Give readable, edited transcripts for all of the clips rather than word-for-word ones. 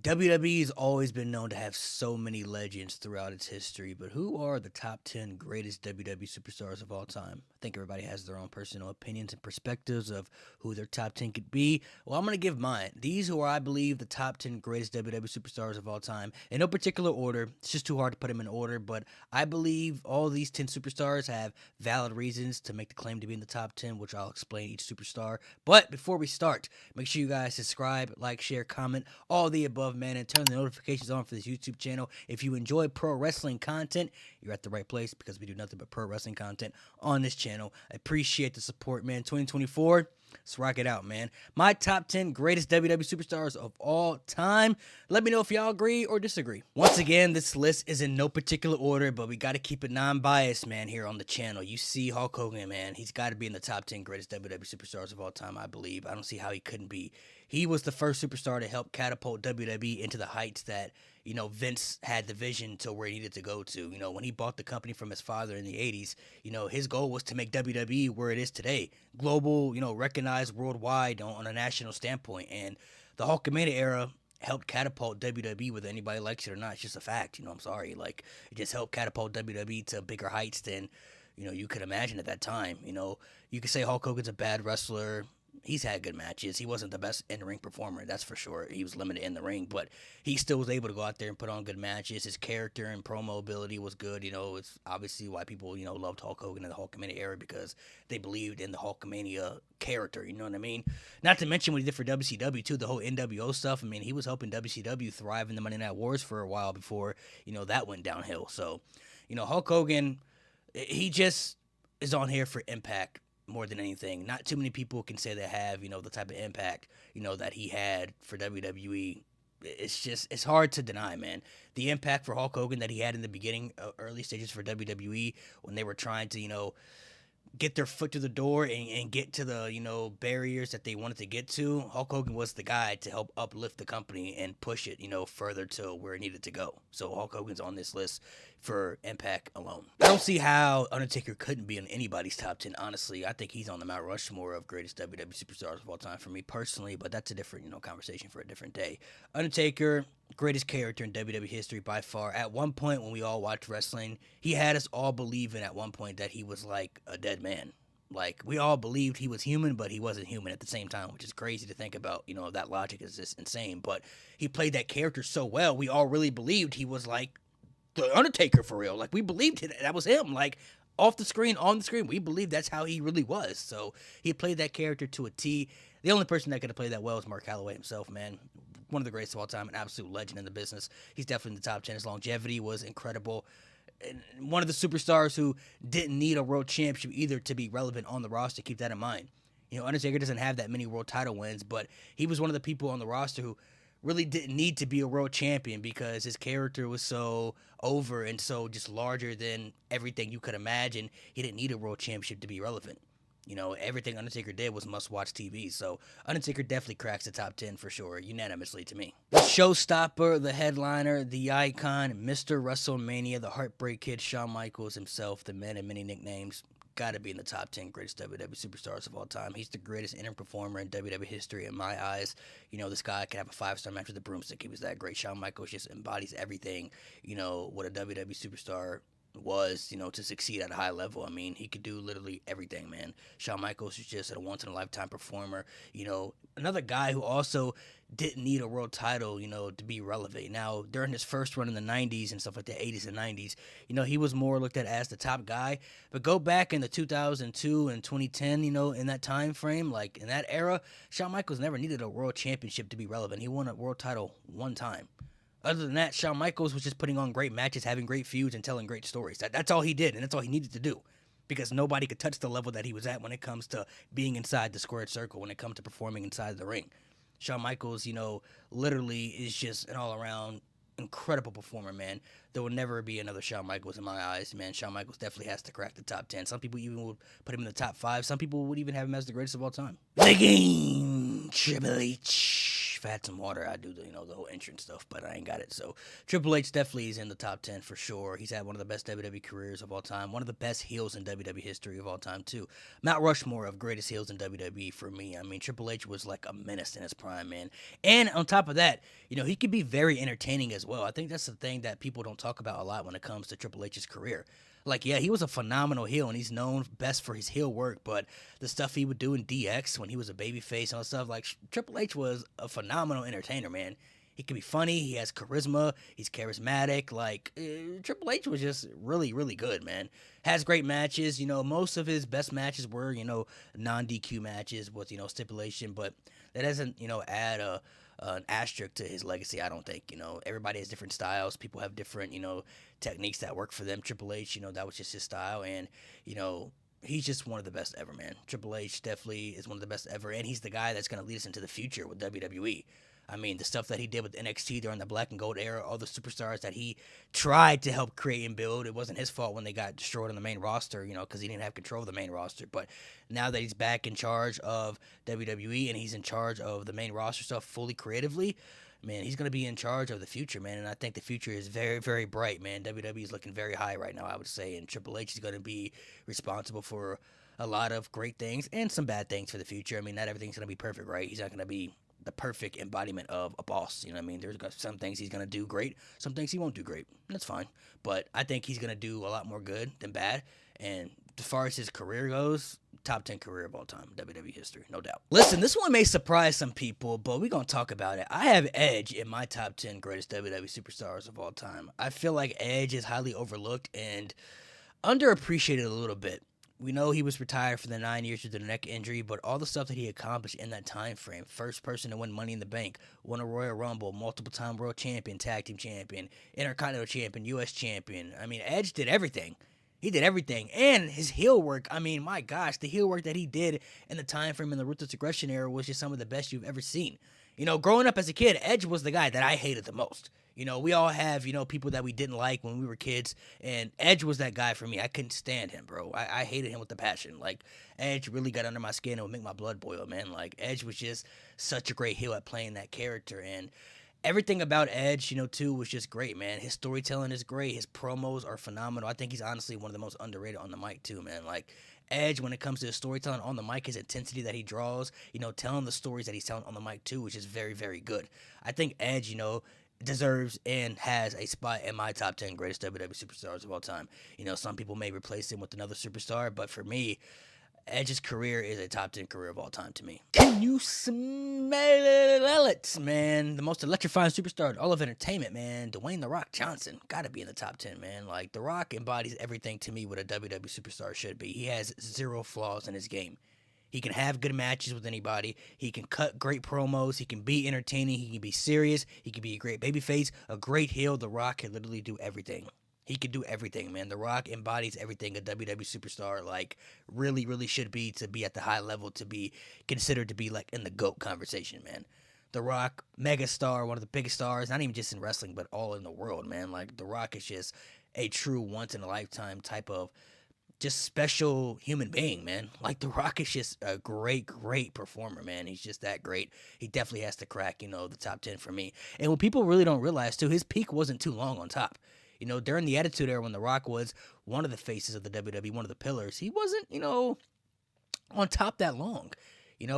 WWE has always been known to have so many legends throughout its history, but who are the top 10 greatest WWE superstars of all time? I think everybody has their own personal opinions and perspectives of who their top 10 could be. Well, I'm going to give mine. These who are, I believe, the top 10 greatest WWE superstars of all time. In no particular order. It's just too hard to put them in order, but I believe all these 10 superstars have valid reasons to make the claim to be in the top 10, which I'll explain each superstar. But before we start, make sure you guys subscribe, like, share, comment, all the above, man, and turn the notifications on for this YouTube channel. If you enjoy pro wrestling content, you're at the right place because we do nothing but pro wrestling content on this channel. I appreciate the support, man. 2024, let's rock it out, man. My top 10 greatest WWE superstars of all time. Let me know if y'all agree or disagree. Once again, this list is in no particular order, but we got to keep it non-biased, man, here on the channel. You see Hulk Hogan, man. He's got to be in the top 10 greatest WWE superstars of all time, I believe. I don't see how he couldn't be. He was the first superstar to help catapult WWE into the heights that, Vince had the vision to where he needed to go to. When he bought the company from his father in the 80s, his goal was to make WWE where it is today. Global, recognized worldwide on a national standpoint. And the Hulkamania era helped catapult WWE, whether anybody likes it or not. It's just a fact. I'm sorry. Like, it just helped catapult WWE to bigger heights than, you could imagine at that time. You could say Hulk Hogan's a bad wrestler. He's had good matches. He wasn't the best in-ring performer, that's for sure. He was limited in the ring, but he still was able to go out there and put on good matches. His character and promo ability was good. It's obviously why people, loved Hulk Hogan in the Hulkamania era, because they believed in the Hulkamania character, you know what I mean? Not to mention what he did for WCW, too, the whole NWO stuff. I mean, he was helping WCW thrive in the Monday Night Wars for a while before, that went downhill. So, Hulk Hogan, he just is on here for impact more than anything. Not too many people can say they have, the type of impact, that he had for WWE. It's hard to deny, man. The impact for Hulk Hogan that he had in the beginning, early stages for WWE, when they were trying to, get their foot through the door and get to the, barriers that they wanted to get to. Hulk Hogan was the guy to help uplift the company and push it, further to where it needed to go. So Hulk Hogan's on this list for impact alone. I don't see how Undertaker couldn't be in anybody's top 10, honestly. I think he's on the Mount Rushmore of greatest WWE superstars of all time for me personally, but that's a different, conversation for a different day. Undertaker, greatest character in WWE history by far. At one point when we all watched wrestling, he had us all believing at one point that he was like a dead man. Like, we all believed he was human, but he wasn't human at the same time, which is crazy to think about. That logic is just insane. But he played that character so well, we all really believed he was like the Undertaker for real. Like, we believed that was him. Like, off the screen, on the screen, we believed that's how he really was. So he played that character to a T. The only person that could have played that well is Mark Calloway himself, man. One of the greatest of all time, an absolute legend in the business. He's definitely in the top 10. His longevity was incredible. And one of the superstars who didn't need a world championship either to be relevant on the roster. Keep that in mind. Undertaker doesn't have that many world title wins, but he was one of the people on the roster who really didn't need to be a world champion because his character was so over and so just larger than everything you could imagine. He didn't need a world championship to be relevant. Everything Undertaker did was must-watch TV, so Undertaker definitely cracks the top 10 for sure, unanimously to me. The showstopper, the headliner, the icon, Mr. WrestleMania, the Heartbreak Kid, Shawn Michaels himself, the man of many nicknames, got to be in the top 10 greatest WWE superstars of all time. He's the greatest in-ring performer in WWE history in my eyes. This guy could have a 5-star match with the broomstick. He was that great. Shawn Michaels just embodies everything, what a WWE superstar was, to succeed at a high level. I mean, he could do literally everything, man. Shawn Michaels was just a once-in-a-lifetime performer. Another guy who also didn't need a world title, to be relevant. Now, during his first run in the 90s and stuff like the 80s and 90s, he was more looked at as the top guy. But go back in the 2002 and 2010, in that time frame, like in that era, Shawn Michaels never needed a world championship to be relevant. He won a world title one time. Other than that, Shawn Michaels was just putting on great matches, having great feuds, and telling great stories. That's all he did, and that's all he needed to do. Because nobody could touch the level that he was at when it comes to being inside the squared circle, when it comes to performing inside the ring. Shawn Michaels, literally is just an all-around incredible performer, man. There will never be another Shawn Michaels in my eyes, man. Shawn Michaels definitely has to crack the top 10. Some people even would put him in the top 5. Some people would even have him as the greatest of all time. The Game, Triple H. I had some water, I'd do the whole entrance stuff, but I ain't got it. So Triple H definitely is in the top 10 for sure. He's had one of the best WWE careers of all time, one of the best heels in WWE history of all time too. Mount Rushmore of greatest heels in WWE for me. I mean, Triple H was like a menace in his prime, man. And on top of that, he could be very entertaining as well. I think that's the thing that people don't talk about a lot when it comes to Triple H's career. Like, yeah, he was a phenomenal heel, and he's known best for his heel work, but the stuff he would do in DX when he was a babyface and all that stuff, like, Triple H was a phenomenal entertainer, man. He can be funny, he has charisma, he's charismatic, like, Triple H was just really, really good, man. Has great matches, most of his best matches were, non-DQ matches with, stipulation, but that doesn't, add an asterisk to his legacy, I don't think. Everybody has different styles. People have different, techniques that work for them. Triple H, that was just his style. And, he's just one of the best ever, man. Triple H definitely is one of the best ever. And he's the guy that's going to lead us into the future with WWE. I mean, the stuff that he did with NXT during the black and gold era, all the superstars that he tried to help create and build, it wasn't his fault when they got destroyed on the main roster, because he didn't have control of the main roster. But now that he's back in charge of WWE and he's in charge of the main roster stuff fully creatively, man, he's going to be in charge of the future, man. And I think the future is very, very bright, man. WWE is looking very high right now, I would say. And Triple H is going to be responsible for a lot of great things and some bad things for the future. I mean, not everything's going to be perfect, right? He's not going to be the perfect embodiment of a boss. You know what I mean? There's some things he's going to do great, some things he won't do great. That's fine. But I think he's going to do a lot more good than bad. And as far as his career goes, top 10 career of all time, WWE history, no doubt. Listen, this one may surprise some people, but we're going to talk about it. I have Edge in my top 10 greatest WWE superstars of all time. I feel like Edge is highly overlooked and underappreciated a little bit. We know he was retired for the 9 years due to the neck injury, but all the stuff that he accomplished in that time frame, first person to win Money in the Bank, won a Royal Rumble, multiple-time World Champion, Tag Team Champion, Intercontinental Champion, U.S. Champion. I mean, Edge did everything. He did everything. And his heel work, I mean, my gosh, the heel work that he did in the time frame in the Ruthless Aggression era was just some of the best you've ever seen. Growing up as a kid, Edge was the guy that I hated the most. We all have, people that we didn't like when we were kids, and Edge was that guy for me. I couldn't stand him, bro. I hated him with the passion. Like, Edge really got under my skin and would make my blood boil, man. Like, Edge was just such a great heel at playing that character, and everything about Edge, too, was just great, man. His storytelling is great. His promos are phenomenal. I think he's honestly one of the most underrated on the mic, too, man. Like, Edge, when it comes to his storytelling on the mic, his intensity that he draws, telling the stories that he's telling on the mic, too, which is very, very good. I think Edge, deserves and has a spot in my top 10 greatest WWE superstars of all time. Some people may replace him with another superstar, but for me, Edge's career is a top 10 career of all time to me. Can you smell it, man? The most electrifying superstar in all of entertainment, man. Dwayne "The Rock" Johnson. Gotta be in the top 10, man. Like, The Rock embodies everything to me what a WWE superstar should be. He has zero flaws in his game. He can have good matches with anybody. He can cut great promos. He can be entertaining. He can be serious. He can be a great babyface, a great heel. The Rock can literally do everything. He can do everything, man. The Rock embodies everything a WWE superstar, like, really, really should be to be at the high level, to be considered to be, like, in the GOAT conversation, man. The Rock, megastar, one of the biggest stars, not even just in wrestling, but all in the world, man. Like, The Rock is just a true once-in-a-lifetime type of just special human being, man. Like, The Rock is just a great, great performer, man. He's just that great. He definitely has to crack, the top 10 for me. And what people really don't realize, too, his peak wasn't too long on top. During the Attitude Era, when The Rock was one of the faces of the WWE, one of the pillars, he wasn't, on top that long.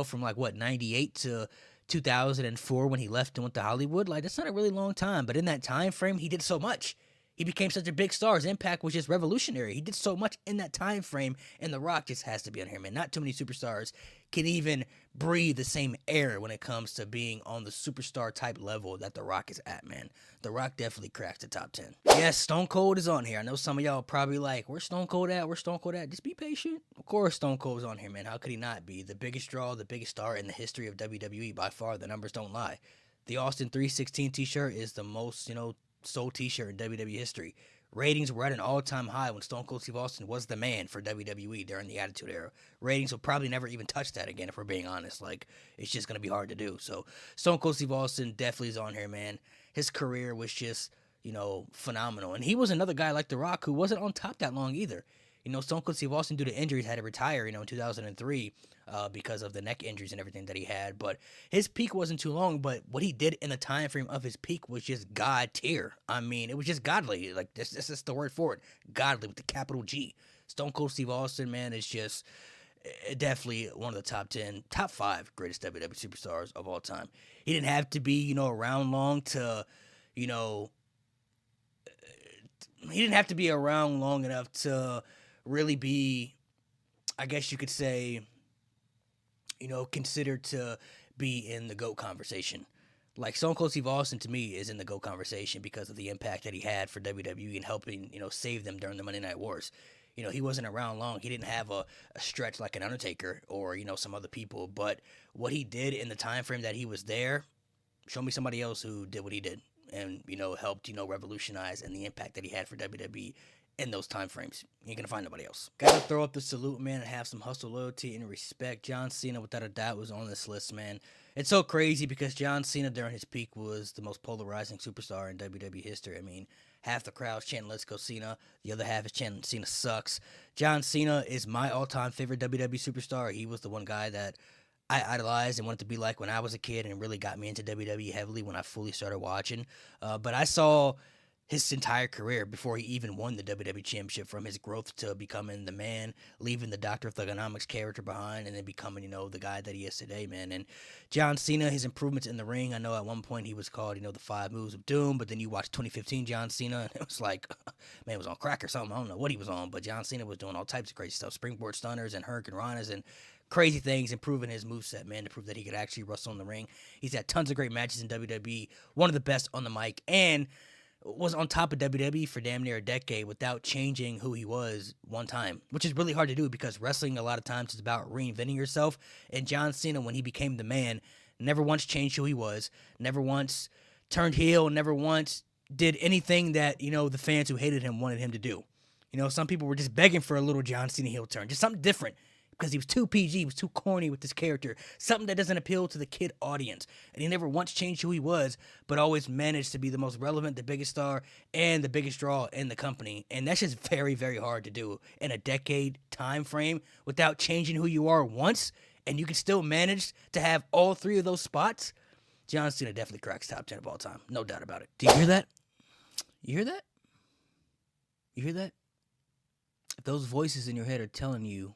From, 98 to 2004 when he left and went to Hollywood. Like, that's not a really long time. But in that time frame, he did so much. He became such a big star. His impact was just revolutionary. He did so much in that time frame, and The Rock just has to be on here, man. Not too many superstars can even breathe the same air when it comes to being on the superstar type level that The Rock is at, man. The Rock definitely cracks the top 10. Yes, Stone Cold is on here. I know some of y'all probably like, where's Stone Cold at? Where's Stone Cold at? Just be patient. Of course Stone Cold's on here, man. How could he not be? The biggest draw, the biggest star in the history of WWE by far. The numbers don't lie. The Austin 316 t-shirt is the most, sold t-shirt in WWE history. Ratings were at an all-time high when Stone Cold Steve Austin was the man for WWE during the Attitude Era. Ratings will probably never even touch that again, if we're being honest. Like, it's just going to be hard to do. So, Stone Cold Steve Austin definitely is on here, man. His career was just, phenomenal. And he was another guy like The Rock who wasn't on top that long either. Stone Cold Steve Austin, due to injuries, had to retire, in 2003 because of the neck injuries and everything that he had. But his peak wasn't too long, but what he did in the time frame of his peak was just God tier. I mean, it was just godly. Like, this is the word for it. Godly with the capital G. Stone Cold Steve Austin, man, is just definitely one of the top 5 greatest WWE superstars of all time. He didn't have to be, around long to, you know, he didn't have to be around long enough to really be, I guess you could say, considered to be in the GOAT conversation. Like, Stone Cold Steve Austin, to me, is in the GOAT conversation because of the impact that he had for WWE and helping, save them during the Monday Night Wars. He wasn't around long. He didn't have a stretch like an Undertaker or, some other people. But what he did in the time frame that he was there, show me somebody else who did what he did and, helped, revolutionize and the impact that he had for WWE in those time frames. You ain't gonna find nobody else. Gotta throw up the salute, man, and have some hustle, loyalty, and respect. John Cena, without a doubt, was on this list, man. It's so crazy because John Cena, during his peak, was the most polarizing superstar in WWE history. I mean, half the crowd's chanting, "Let's go Cena." The other half is chanting, "Cena sucks." John Cena is my all-time favorite WWE superstar. He was the one guy that I idolized and wanted to be like when I was a kid, and really got me into WWE heavily when I fully started watching. But I saw his entire career before he even won the WWE Championship, from his growth to becoming the man, leaving the Doctor of Thugonomics character behind, and then becoming, the guy that he is today, man. And John Cena, his improvements in the ring, I know at one point he was called, the 5 moves of doom, but then you watch 2015 John Cena, and it was like, man, it was on crack or something. I don't know what he was on, but John Cena was doing all types of crazy stuff, springboard stunners and hurricane ranas and crazy things, improving his moveset, man, to prove that he could actually wrestle in the ring. He's had tons of great matches in WWE, one of the best on the mic, and was on top of WWE for damn near a decade without changing who he was one time, which is really hard to do because wrestling a lot of times is about reinventing yourself. And John Cena, when he became the man, never once changed who he was, never once turned heel, never once did anything that, the fans who hated him wanted him to do. Some people were just begging for a little John Cena heel turn, just something different, because he was too PG, he was too corny with this character, something that doesn't appeal to the kid audience. And he never once changed who he was, but always managed to be the most relevant, the biggest star, and the biggest draw in the company. And that's just very, very hard to do in a decade time frame without changing who you are once, and you can still manage to have all 3 of those spots. John Cena definitely cracks top 10 of all time, no doubt about it. Do you hear that? You hear that? You hear that? If those voices in your head are telling you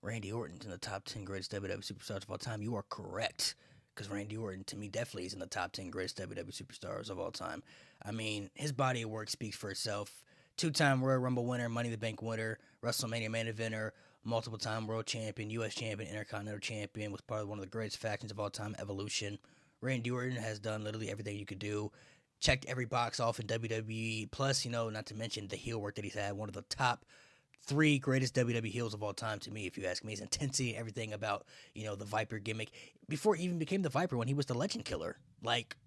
Randy Orton's in the top 10 greatest WWE superstars of all time, you are correct. Because Randy Orton, to me, definitely is in the top 10 greatest WWE superstars of all time. I mean, his body of work speaks for itself. 2-time Royal Rumble winner, Money in the Bank winner, WrestleMania main eventer, multiple-time world champion, U.S. champion, Intercontinental champion, was part of one of the greatest factions of all time, Evolution. Randy Orton has done literally everything you could do. Checked every box off in WWE. Plus, not to mention the heel work that he's had, one of the top 3 greatest WWE heels of all time to me, if you ask me. His intensity, everything about, the Viper gimmick. Before he even became the Viper, when he was the Legend Killer. Like,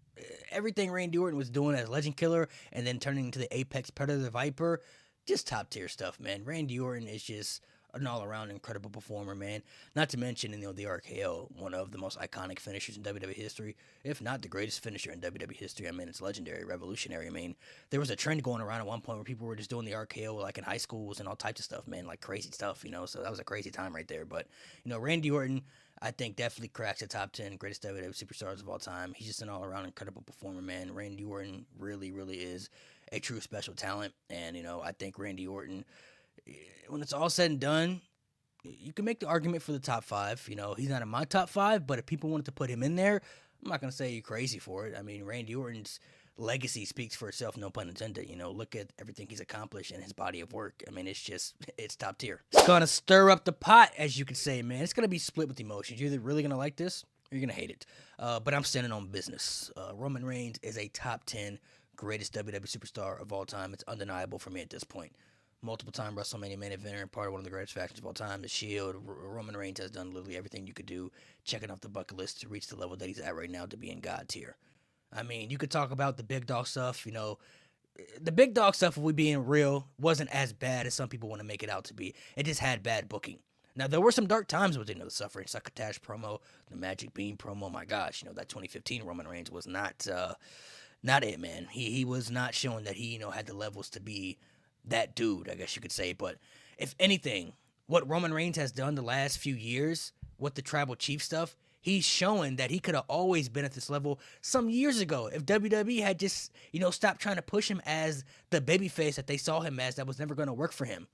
everything Randy Orton was doing as Legend Killer and then turning into the Apex Predator Viper, just top tier stuff, man. Randy Orton is just an all-around incredible performer, man. Not to mention, the RKO, one of the most iconic finishers in WWE history, if not the greatest finisher in WWE history. I mean, it's legendary, revolutionary. I mean, there was a trend going around at one point where people were just doing the RKO, like in high schools and all types of stuff, man, like crazy stuff, so that was a crazy time right there. But, Randy Orton, I think, definitely cracks the top 10 greatest WWE superstars of all time. He's just an all-around incredible performer, man. Randy Orton really, really is a true special talent, and, I think Randy Orton, when it's all said and done, you can make the argument for the top 5. He's not in my top 5, but if people wanted to put him in there, I'm not going to say you're crazy for it. I mean, Randy Orton's legacy speaks for itself, no pun intended. Look at everything he's accomplished and his body of work. I mean, it's top tier. It's going to stir up the pot, as you could say, man. It's going to be split with emotions. You're either really going to like this or you're going to hate it. But I'm standing on business. Roman Reigns is a top 10 greatest WWE superstar of all time. It's undeniable for me at this point. Multiple-time WrestleMania main eventer, part of one of the greatest factions of all time, The Shield. Roman Reigns has done literally everything you could do, checking off the bucket list to reach the level that he's at right now to be in God tier. I mean, you could talk about the big dog stuff, The big dog stuff, if we being real, wasn't as bad as some people want to make it out to be. It just had bad booking. Now, there were some dark times with the Suffering Succotash promo, the Magic Beam promo. My gosh, that 2015 Roman Reigns was not it, man. He was not showing that he, had the levels to be that dude, I guess you could say. But If anything, what Roman Reigns has done the last few years with the Tribal Chief stuff, he's showing that he could have always been at this level some years ago. If WWE had just, stopped trying to push him as the babyface that they saw him as, that was never going to work for him.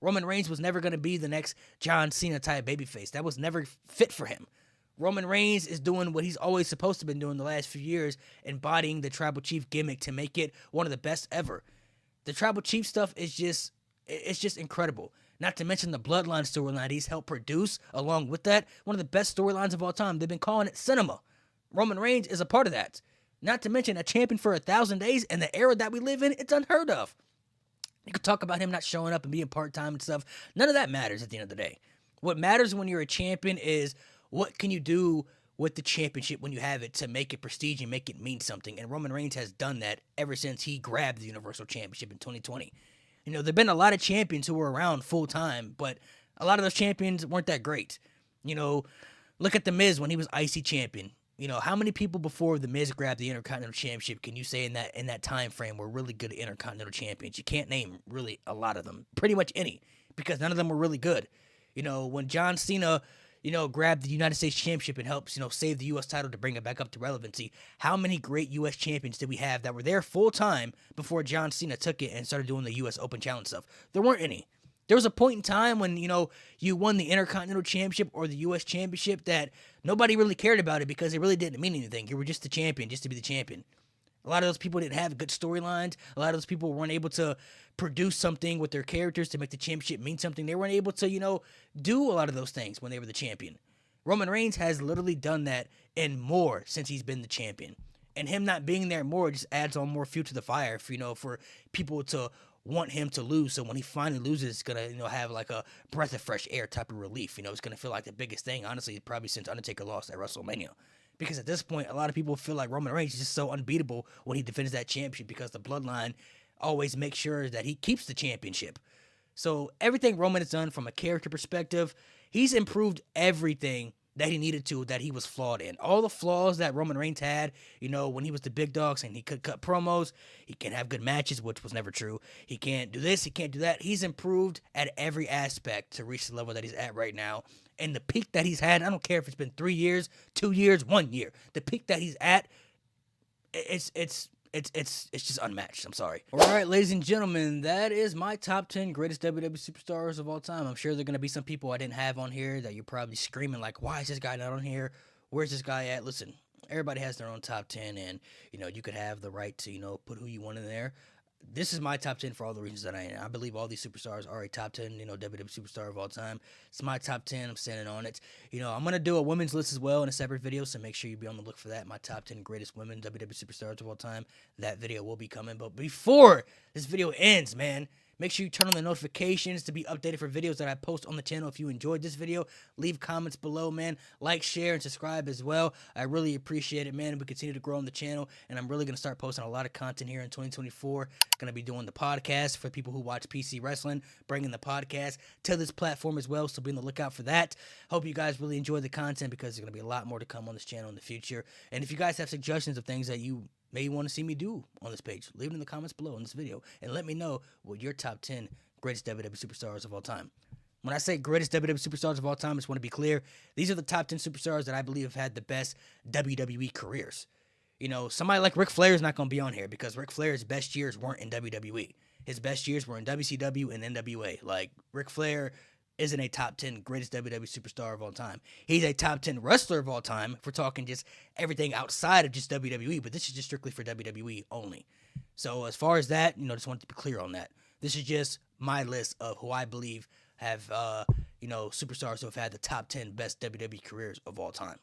Roman Reigns was never going to be the next John Cena type babyface. That was never fit for him. Roman Reigns is doing what he's always supposed to been doing the last few years, embodying the Tribal Chief gimmick to make it one of the best ever. The Tribal Chief stuff is just incredible. Not to mention the Bloodline storyline he's helped produce along with that. One of the best storylines of all time. They've been calling it cinema. Roman Reigns is a part of that. Not to mention a champion for 1,000 days in the era that we live in. It's unheard of. You could talk about him not showing up and being part-time and stuff. None of that matters at the end of the day. What matters when you're a champion is what can you do with the championship when you have it to make it prestige and make it mean something. And Roman Reigns has done that ever since he grabbed the Universal Championship in 2020. There have been a lot of champions who were around full-time, but a lot of those champions weren't that great. Look at The Miz when he was IC champion. How many people before The Miz grabbed the Intercontinental Championship can you say in that time frame were really good Intercontinental champions? You can't name really a lot of them. Pretty much any, because none of them were really good. When John Cena, grabbed the United States Championship and helps, save the U.S. title to bring it back up to relevancy, how many great U.S. champions did we have that were there full-time before John Cena took it and started doing the U.S. Open Challenge stuff? There weren't any. There was a point in time when, you won the Intercontinental Championship or the U.S. Championship that nobody really cared about it because it really didn't mean anything. You were just the champion, just to be the champion. A lot of those people didn't have good storylines. A lot of those people weren't able to produce something with their characters to make the championship mean something. They weren't able to, do a lot of those things when they were the champion. Roman Reigns has literally done that and more since he's been the champion. And him not being there more just adds on more fuel to the fire for people to want him to lose. So when he finally loses, it's going to, have like a breath of fresh air type of relief. It's going to feel like the biggest thing, honestly, probably since Undertaker lost at WrestleMania. Because at this point, a lot of people feel like Roman Reigns is just so unbeatable when he defends that championship because the Bloodline always makes sure that he keeps the championship. So everything Roman has done from a character perspective, he's improved everything that he needed to, that he was flawed in. All the flaws that Roman Reigns had, when he was the big dog, saying he could cut promos, he can't have good matches, which was never true. He can't do this, he can't do that. He's improved at every aspect to reach the level that he's at right now. And the peak that he's had, I don't care if it's been 3 years, 2 years, 1 year. The peak that he's at, it's just unmatched. I'm sorry. All right, ladies and gentlemen, that is my top 10 greatest WWE superstars of all time. I'm sure there are going to be some people I didn't have on here that you're probably screaming like, why is this guy not on here? Where's this guy at? Listen, everybody has their own top 10, and, you could have the right to, put who you want in there. This is my top 10 for all the reasons that I am. I believe all these superstars are a top 10, WWE superstar of all time. It's my top 10. I'm standing on it. I'm going to do a women's list as well in a separate video, so make sure you be on the look for that. My top 10 greatest women WWE superstars of all time. That video will be coming. But before this video ends, man, make sure you turn on the notifications to be updated for videos that I post on the channel. If you enjoyed this video, leave comments below, man. Like, share, and subscribe as well. I really appreciate it, man. We continue to grow on the channel, and I'm really going to start posting a lot of content here in 2024. Going to be doing the podcast for people who watch PC Wrestling, bringing the podcast to this platform as well, so be on the lookout for that. Hope you guys really enjoy the content because there's going to be a lot more to come on this channel in the future. And if you guys have suggestions of things that you may want to see me do on this page, leave it in the comments below in this video and let me know what your top 10 greatest WWE superstars of all time. When I say greatest WWE superstars of all time, I just want to be clear. These are the top 10 superstars that I believe have had the best WWE careers. Somebody like Ric Flair is not going to be on here because Ric Flair's best years weren't in WWE. His best years were in WCW and NWA. Like, Ric Flair isn't a top 10 greatest WWE superstar of all time. He's a top 10 wrestler of all time if we're talking just everything outside of just WWE, but this is just strictly for WWE only. So as far as that, just wanted to be clear on that. This is just my list of who I believe have, superstars who have had the top 10 best WWE careers of all time.